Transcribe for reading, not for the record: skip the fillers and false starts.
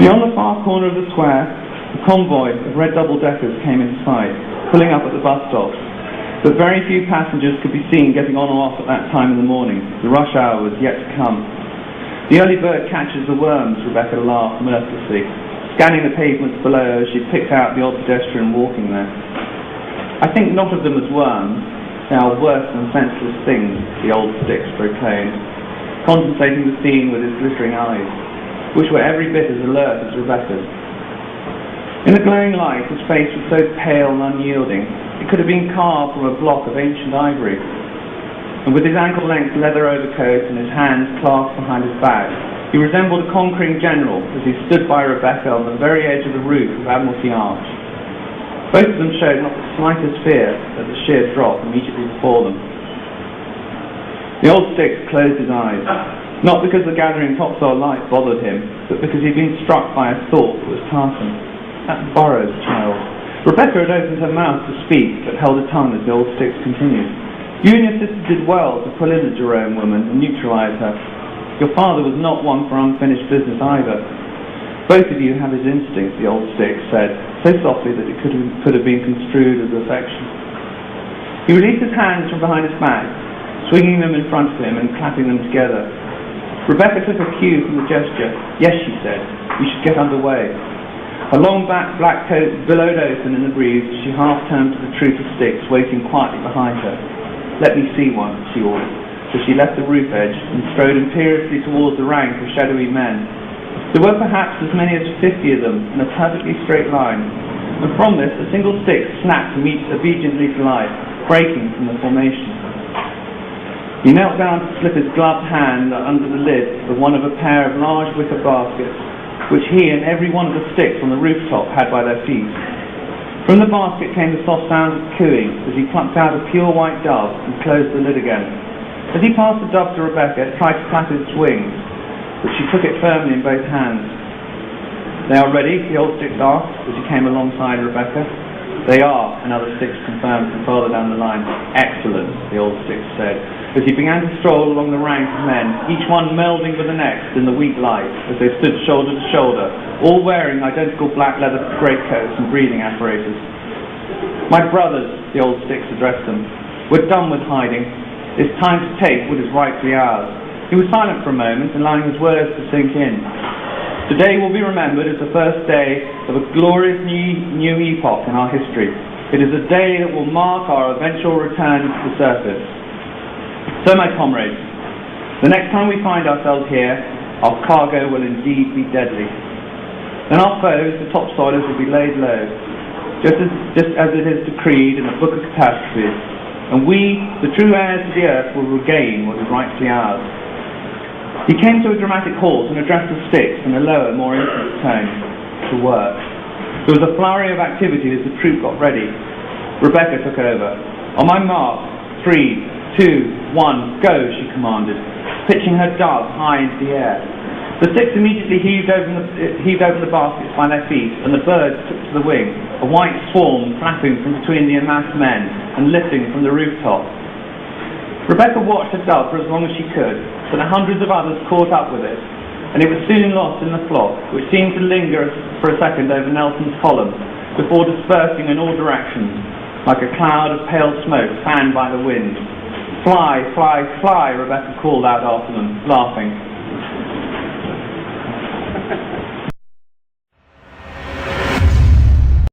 Beyond the far corner of the square, a convoy of red double-deckers came in sight, pulling up at the bus stop. But very few passengers could be seen getting on or off at that time in the morning. The rush hour was yet to come. The early bird catches the worms, Rebecca laughed mirthlessly, scanning the pavements below as she picked out the odd pedestrian walking there. I think not of them as worms. They are worse than senseless things, the old Styx proclaimed, contemplating the scene with his glittering eyes, which were every bit as alert as Rebecca's. In the glowing light, his face was so pale and unyielding, it could have been carved from a block of ancient ivory. And with his ankle-length leather overcoat and his hands clasped behind his back, he resembled a conquering general as he stood by Rebecca on the very edge of the roof of Admiralty Arch. Both of them showed not the slightest fear at the sheer drop immediately before them. The old Styx closed his eyes, not because the gathering topsail light bothered him, but because he'd been struck by a thought that was tartan. That Burroughs child. Rebecca had opened her mouth to speak, but held her tongue as the old Styx continued. You and your sister did well to pull in the Jerome woman and neutralise her. Your father was not one for unfinished business either. Both of you have his instinct, the old Styx said, so softly that it could have been construed as affection. He released his hands from behind his back, swinging them in front of him and clapping them together. Rebecca took a cue from the gesture. Yes, she said, we should get underway. Her long black coat billowed open in the breeze as she half turned to the troop of Styx waiting quietly behind her. Let me see one, she ordered, as she left the roof edge and strode imperiously towards the rank of shadowy men. There were perhaps as many as 50 of them in a perfectly straight line, and from this a single Styx snapped obediently to life, breaking from the formation. He knelt down to slip his gloved hand under the lid of one of a pair of large wicker baskets, which he and every one of the Styx on the rooftop had by their feet. From the basket came the soft sound of cooing as he plucked out a pure white dove and closed the lid again. As he passed the dove to Rebecca, it tried to flap its wings, but she took it firmly in both hands. They are ready, the old Styx asked as he came alongside Rebecca. They are, another Styx confirmed from farther down the line. Excellent, the old Styx said, as he began to stroll along the rank of men, each one melding with the next in the weak light as they stood shoulder to shoulder, all wearing identical black leather greatcoats and breathing apparatus. My brothers, the old Styx addressed them, we're done with hiding. It's time to take what is rightfully ours. He was silent for a moment, allowing his words to sink in. Today will be remembered as the first day of a glorious new epoch in our history. It is a day that will mark our eventual return to the surface. So, my comrades, the next time we find ourselves here, our cargo will indeed be deadly. Then our foes, the topsoilers, will be laid low, just as it is decreed in the Book of Catastrophes, and we, the true heirs of the earth, will regain what is rightfully ours. He came to a dramatic halt and addressed the Styx in a lower, more intimate tone. To work. There was a flurry of activity as the troop got ready. Rebecca took over. On my mark, 3, 2, 1, go, she commanded, pitching her dove high into the air. The Styx immediately heaved over the baskets by their feet, and the birds took to the wing, a white swarm flapping from between the amassed men and lifting from the rooftop. Rebecca watched her dove for as long as she could, but hundreds of others caught up with it, and it was soon lost in the flock, which seemed to linger for a second over Nelson's column, before dispersing in all directions, like a cloud of pale smoke fanned by the wind. Fly, fly, fly, Rebecca called out after them, laughing.